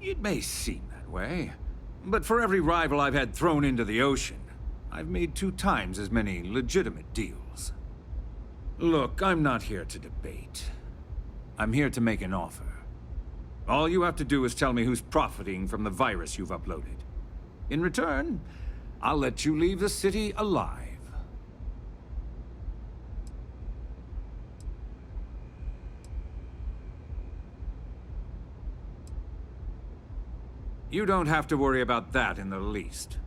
It may seem that way, but for every rival I've had thrown into the ocean, I've made 2 times as many legitimate deals. Look, I'm not here to debate. I'm here to make an offer. All you have to do is tell me who's profiting from the virus you've uploaded. In return, I'll let you leave the city alive. You don't have to worry about that in the least.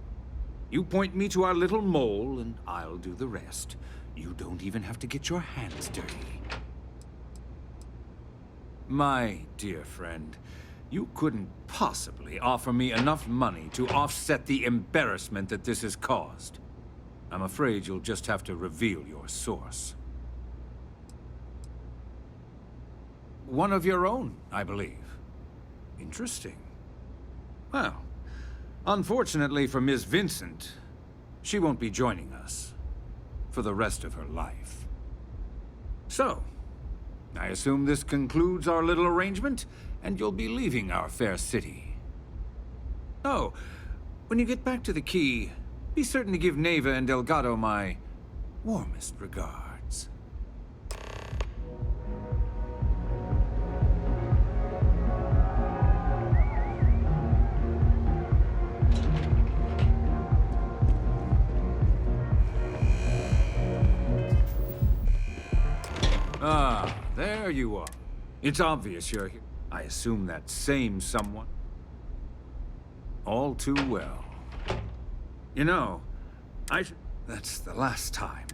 You point me to our little mole, and I'll do the rest. You don't even have to get your hands dirty. My dear friend, you couldn't possibly offer me enough money to offset the embarrassment that this has caused. I'm afraid you'll just have to reveal your source. One of your own, I believe. Interesting. Well, unfortunately for Miss Vincent, she won't be joining us for the rest of her life. So, I assume this concludes our little arrangement, and you'll be leaving our fair city. Oh, when you get back to the key, be certain to give Neva and Delgado my warmest regards. Ah, there you are. It's obvious you're here. I assume that same someone. All too well. You know, that's the last time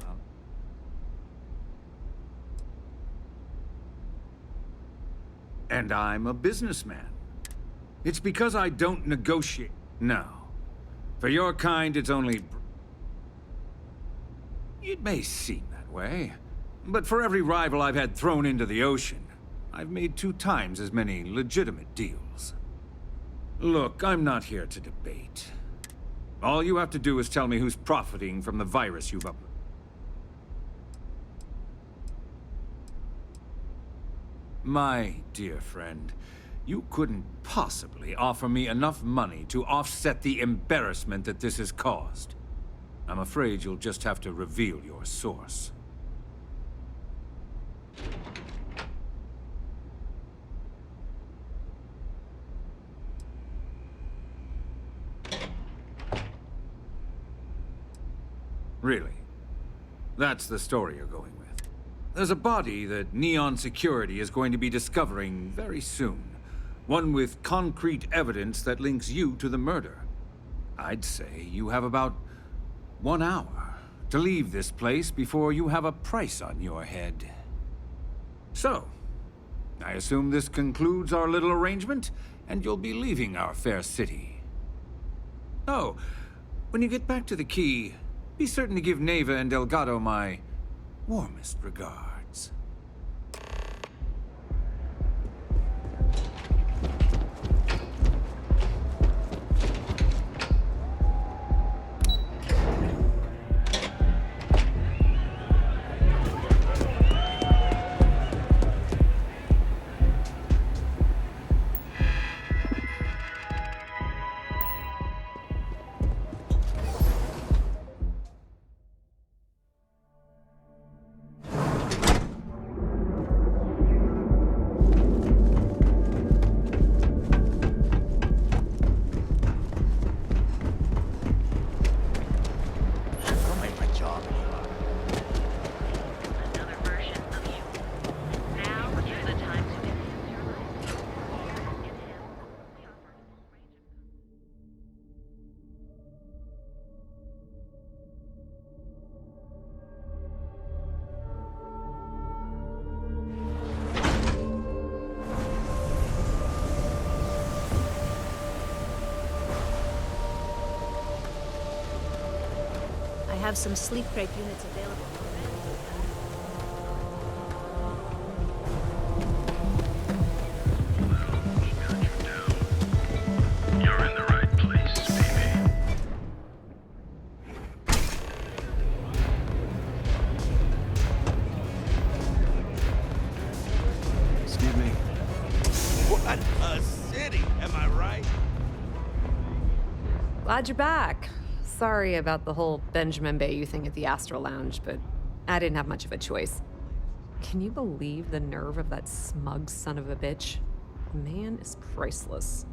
And I'm a businessman. It's because I don't negotiate. No. For your kind, it's only... It may seem that way, but for every rival I've had thrown into the ocean, I've made 2 times as many legitimate deals. Look, I'm not here to debate. All you have to do is tell me who's profiting from the virus you've uploaded. My dear friend, you couldn't possibly offer me enough money to offset the embarrassment that this has caused. I'm afraid you'll just have to reveal your source. Really? That's the story you're going with. There's a body that Neon Security is going to be discovering very soon. One with concrete evidence that links you to the murder. I'd say you have about 1 hour to leave this place before you have a price on your head. So, I assume this concludes our little arrangement, and you'll be leaving our fair city. Oh, when you get back to the key, be certain to give Neva and Delgado my warmest regards. I have some sleep crate units available. You're in the right place, baby. Excuse me. What a city, am I right? Glad you're back. Sorry about the whole Benjamin Bayou thing at the Astral Lounge, but I didn't have much of a choice. Can you believe the nerve of that smug son of a bitch? The man is priceless.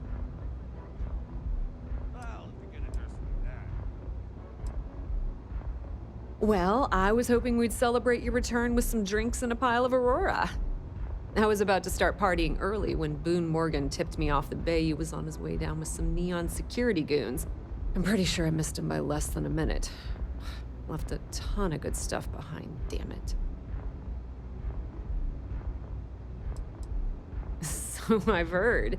Well, I was hoping we'd celebrate your return with some drinks and a pile of Aurora. I was about to start partying early when Boone Morgan tipped me off that Bayou was on his way down with some neon security goons. I'm pretty sure I missed him by less than a minute. Left a ton of good stuff behind, damn it. So I've heard.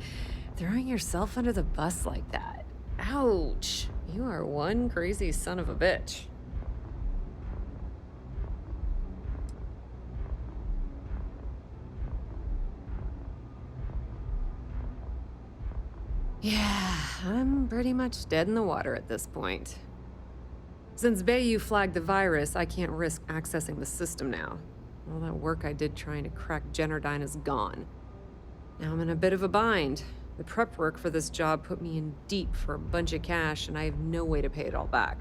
Throwing yourself under the bus like that. Ouch. You are one crazy son of a bitch. Yeah, I'm pretty much dead in the water at this point. Since Bayou flagged the virus, I can't risk accessing the system now. All that work I did trying to crack Generdyne is gone. Now I'm in a bit of a bind. The prep work for this job put me in deep for a bunch of cash, and I have no way to pay it all back.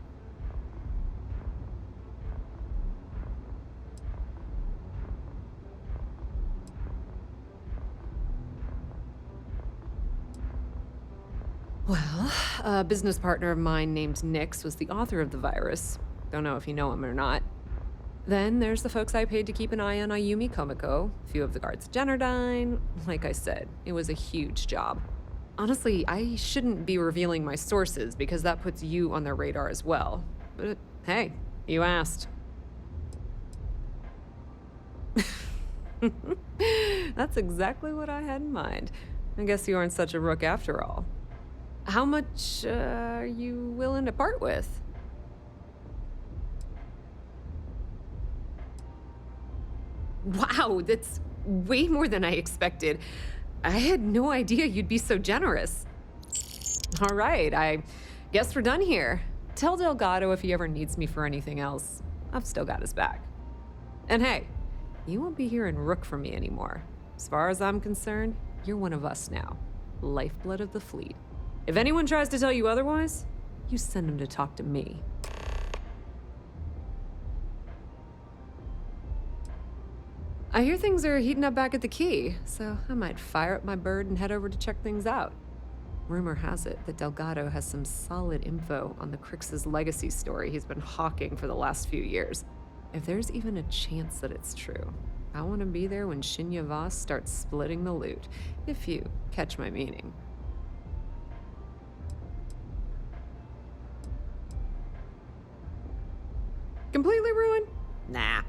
Well, a business partner of mine named Nyx was the author of the virus. Don't know if you know him or not. Then there's the folks I paid to keep an eye on Ayumi Komiko, a few of the guards at Generdyne. Like I said, it was a huge job. Honestly, I shouldn't be revealing my sources because that puts you on their radar as well. But hey, you asked. That's exactly what I had in mind. I guess you aren't such a rook after all. How much are you willing to part with? Wow, that's way more than I expected. I had no idea you'd be so generous. All right, I guess we're done here. Tell Delgado if he ever needs me for anything else. I've still got his back. And hey, you won't be hearing rook from me anymore. As far as I'm concerned, you're one of us now. Lifeblood of the fleet. If anyone tries to tell you otherwise, you send them to talk to me. I hear things are heating up back at the Key, so I might fire up my bird and head over to check things out. Rumor has it that Delgado has some solid info on the Crix's legacy story he's been hawking for the last few years. If there's even a chance that it's true, I want to be there when Shinya Voss starts splitting the loot, if you catch my meaning. Completely ruined? Nah.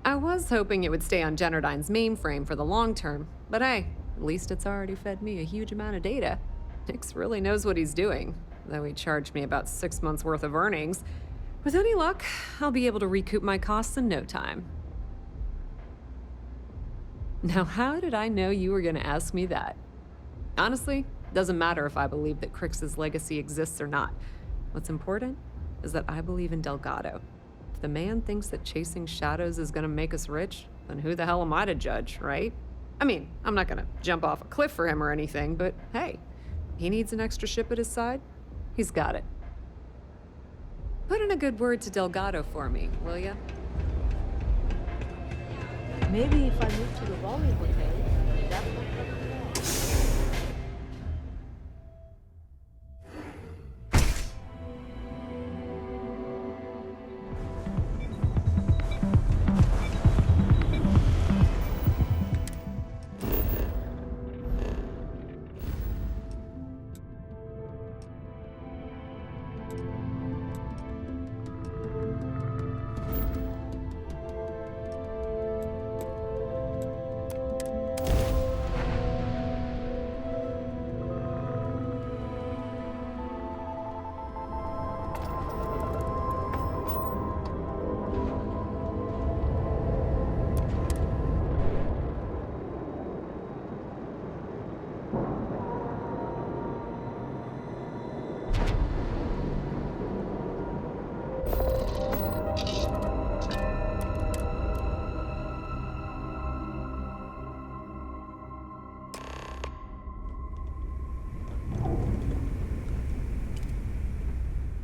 I was hoping it would stay on Generdyne's mainframe for the long term, but hey, at least it's already fed me a huge amount of data. Nyx really knows what he's doing, though he charged me about 6 months worth of earnings. With any luck, I'll be able to recoup my costs in no time. Now, how did I know you were going to ask me that? Honestly, doesn't matter if I believe that Crix's legacy exists or not. What's important is that I believe in Delgado. If the man thinks that chasing shadows is gonna make us rich, then who the hell am I to judge, right? I mean, I'm not gonna jump off a cliff for him or anything, but hey, he needs an extra ship at his side, he's got it. Put in a good word to Delgado for me, will ya? Maybe if I move to the Volume Hotel, that would help.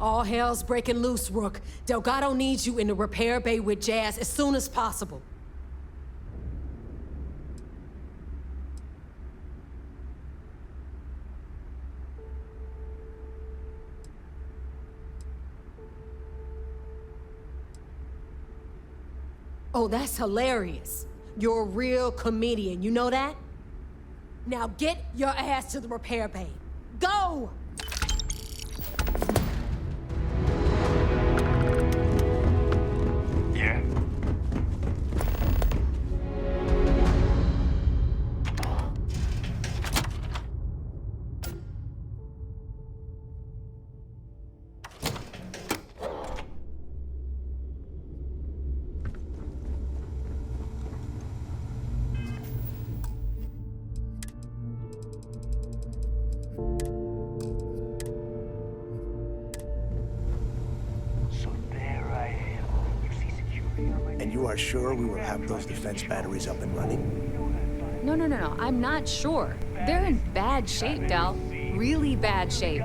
All hell's breaking loose, Rook. Delgado needs you in the repair bay with Jazz as soon as possible. Oh, that's hilarious. You're a real comedian, you know that? Now get your ass to the repair bay. Go! Yeah? So there I am. You see security on my... And you are sure we will have those defense batteries up and running? No, I'm not sure. They're in bad shape, Del. Really bad shape.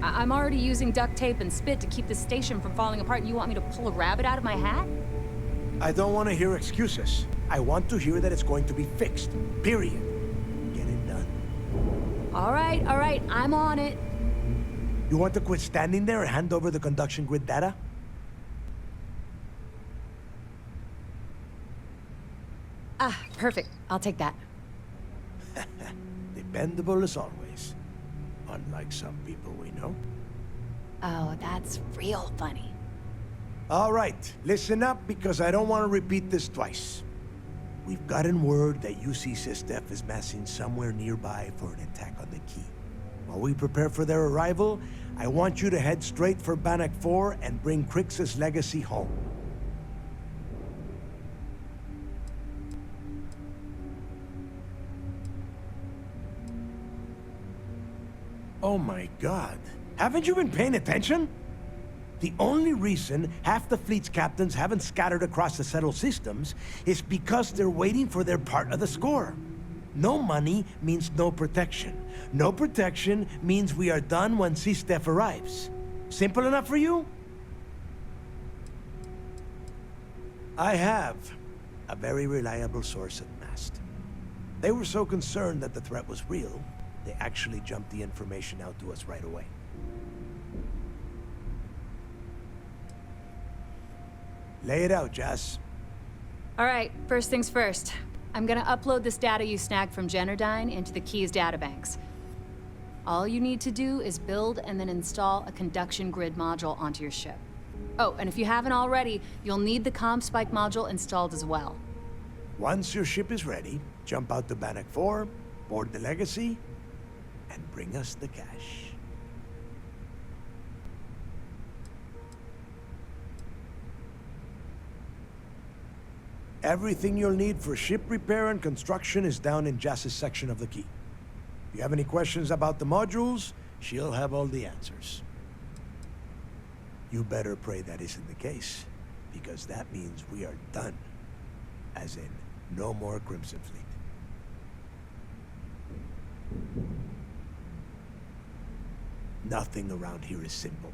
I'm already using duct tape and spit to keep the station from falling apart, and you want me to pull a rabbit out of my hat? I don't want to hear excuses. I want to hear that it's going to be fixed. Period. Get it done. All right, I'm on it. You want to quit standing there and hand over the conduction grid data? Ah, perfect. I'll take that. Dependable as always. Unlike some people we know. Oh, that's real funny. All right, listen up because I don't want to repeat this twice. We've gotten word that UC Systef is massing somewhere nearby for an attack on the key. While we prepare for their arrival, I want you to head straight for Bannock 4 and bring Crix's legacy home. Oh my God. Haven't you been paying attention? The only reason half the fleet's captains haven't scattered across the settled systems is because they're waiting for their part of the score. No money means no protection. No protection means we are done when Systef arrives. Simple enough for you? I have a very reliable source at Mast. They were so concerned that the threat was real, they actually jumped the information out to us right away. Lay it out, Jess. All right, first things first. I'm gonna upload this data you snagged from Generdyne into the Keys databanks. All you need to do is build and then install a conduction grid module onto your ship. Oh, and if you haven't already, you'll need the comm spike module installed as well. Once your ship is ready, jump out to Bannock 4, board the Legacy, and bring us the cash. Everything you'll need for ship repair and construction is down in Jass's section of the key. If you have any questions about the modules, she'll have all the answers. You better pray that isn't the case, because that means we are done. As in, no more Crimson Fleet. Nothing around here is simple.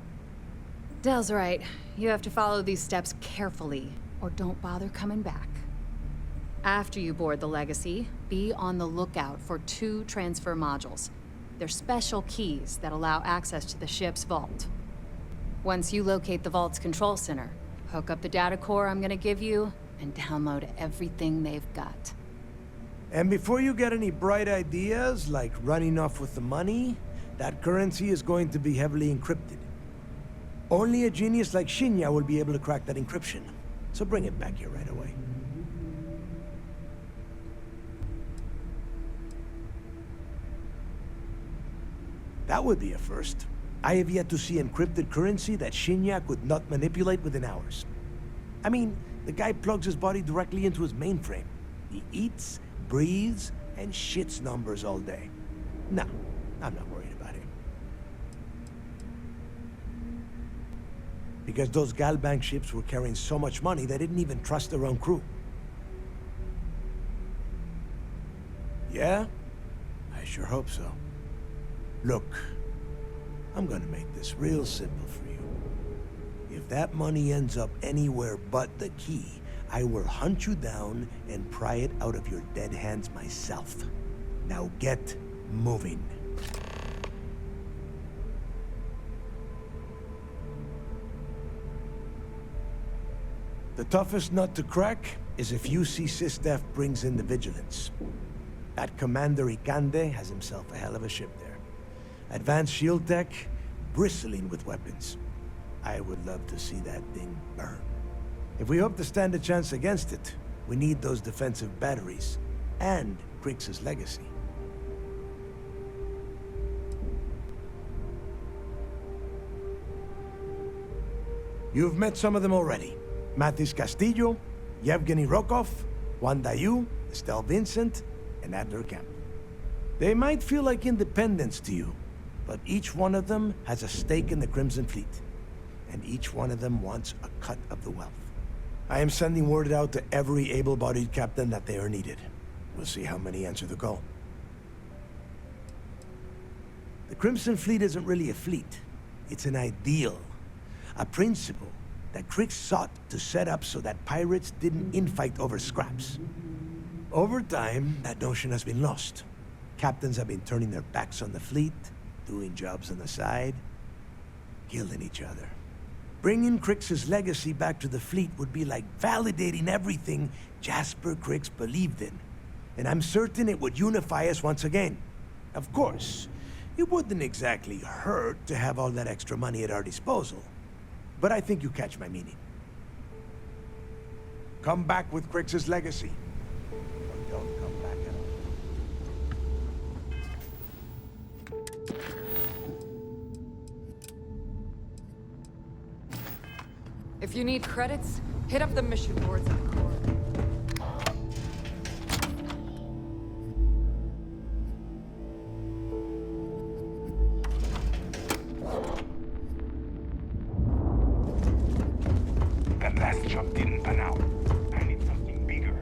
Del's right. You have to follow these steps carefully, or don't bother coming back. After you board the Legacy, be on the lookout for 2 transfer modules. They're special keys that allow access to the ship's vault. Once you locate the vault's control center, hook up the data core I'm gonna give you, and download everything they've got. And before you get any bright ideas, like running off with the money, that currency is going to be heavily encrypted. Only a genius like Shinya will be able to crack that encryption. So bring it back here right away. That would be a first. I have yet to see encrypted currency that Shinya could not manipulate within hours. I mean, the guy plugs his body directly into his mainframe. He eats, breathes, and shits numbers all day. No, I'm not worried about him. Because those Galbank ships were carrying so much money, they didn't even trust their own crew. Yeah? I sure hope so. Look, I'm gonna make this real simple for you. If that money ends up anywhere but the key, I will hunt you down and pry it out of your dead hands myself. Now get moving. The toughest nut to crack is if UC SysDef brings in the Vigilance. That Commander Ikande has himself a hell of a ship there. Advanced shield tech, bristling with weapons. I would love to see that thing burn. If we hope to stand a chance against it, we need those defensive batteries, and Crix's legacy. You've met some of them already. Mathis Castillo, Yevgeny Rokov, Juan Dayu, Estelle Vincent, and Adler Kemp. They might feel like independents to you, but each one of them has a stake in the Crimson Fleet, and each one of them wants a cut of the wealth. I am sending word out to every able-bodied captain that they are needed. We'll see how many answer the call. The Crimson Fleet isn't really a fleet. It's an ideal. A principle that Crix sought to set up so that pirates didn't infight over scraps. Over time, that notion has been lost. Captains have been turning their backs on the fleet, doing jobs on the side, killing each other. Bringing Crix's legacy back to the fleet would be like validating everything Jasper Crix believed in. And I'm certain it would unify us once again. Of course, it wouldn't exactly hurt to have all that extra money at our disposal. But I think you catch my meaning. Come back with Crix's legacy. Or don't come back at all. If you need credits, hit up the mission boards in the core. That last jump didn't pan out. I need something bigger.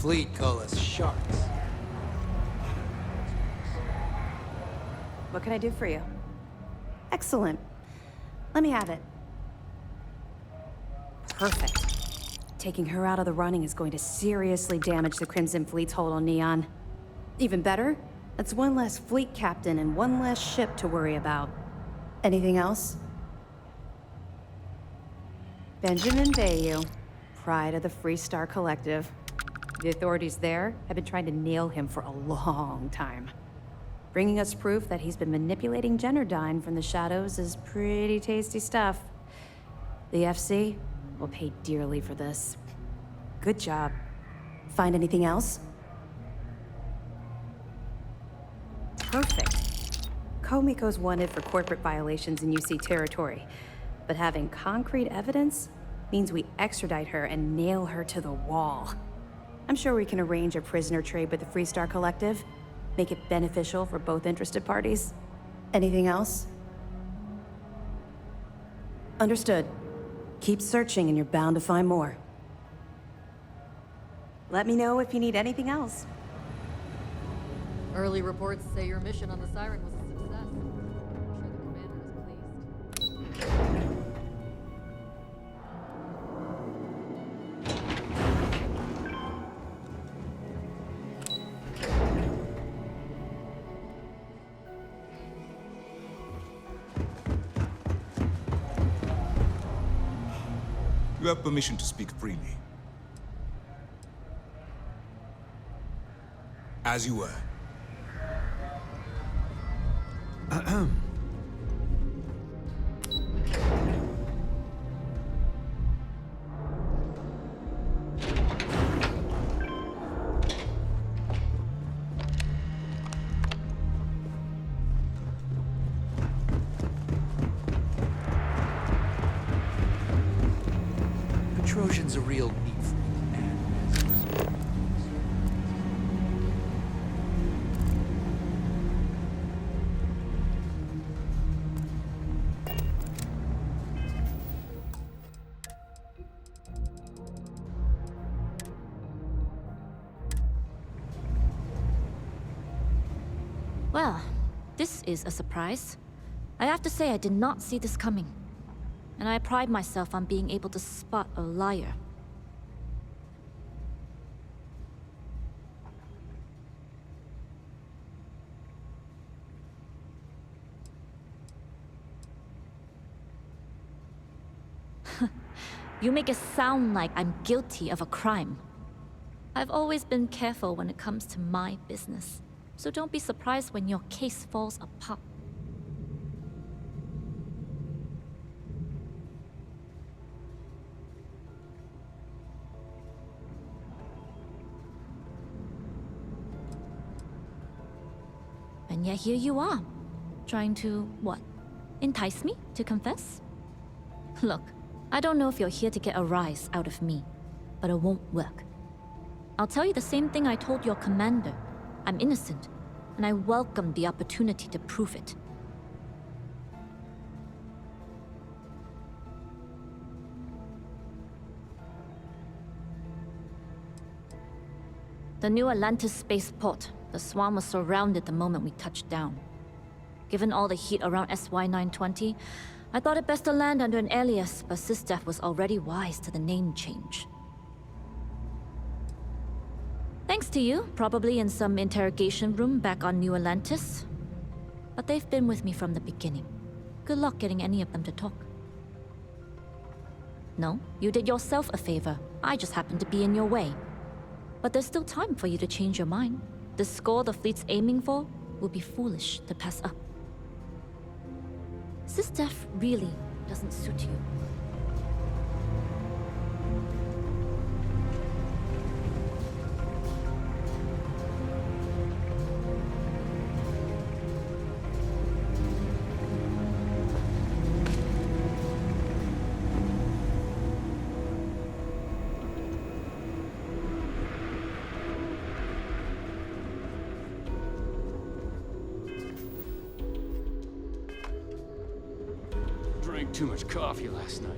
Fleet call us sharks. What can I do for you? Excellent. Let me have it. Perfect. Taking her out of the running is going to seriously damage the Crimson Fleet's hold on Neon. Even better, that's one less fleet captain and one less ship to worry about. Anything else? Benjamin Bayou, pride of the Free Star Collective. The authorities there have been trying to nail him for a long time. Bringing us proof that he's been manipulating Generdyne from the shadows is pretty tasty stuff. The FC will pay dearly for this. Good job. Find anything else? Perfect. Komiko's wanted for corporate violations in UC territory, but having concrete evidence means we extradite her and nail her to the wall. I'm sure we can arrange a prisoner trade with the Freestar Collective, make it beneficial for both interested parties. Anything else? Understood. Keep searching and you're bound to find more. Let me know if you need anything else. Early reports say your mission on the Siren was a success. I'm sure the commander was pleased. You have permission to speak freely. As you were. Petrosian's a real neat freak. Well, this is a surprise. I have to say I did not see this coming. And I pride myself on being able to spot a liar. You make it sound like I'm guilty of a crime. I've always been careful when it comes to my business. So don't be surprised when your case falls apart. And yet here you are, trying to, what, entice me to confess? Look, I don't know if you're here to get a rise out of me, but it won't work. I'll tell you the same thing I told your commander. I'm innocent, and I welcome the opportunity to prove it. The new Atlantis spaceport. The Swarm was surrounded the moment we touched down. Given all the heat around SY-920, I thought it best to land under an alias, but SysDef was already wise to the name change. Thanks to you, probably in some interrogation room back on New Atlantis. But they've been with me from the beginning. Good luck getting any of them to talk. No, you did yourself a favor. I just happened to be in your way. But there's still time for you to change your mind. The score the fleet's aiming for will be foolish to pass up. SysDef really doesn't suit you. Drank too much coffee last night.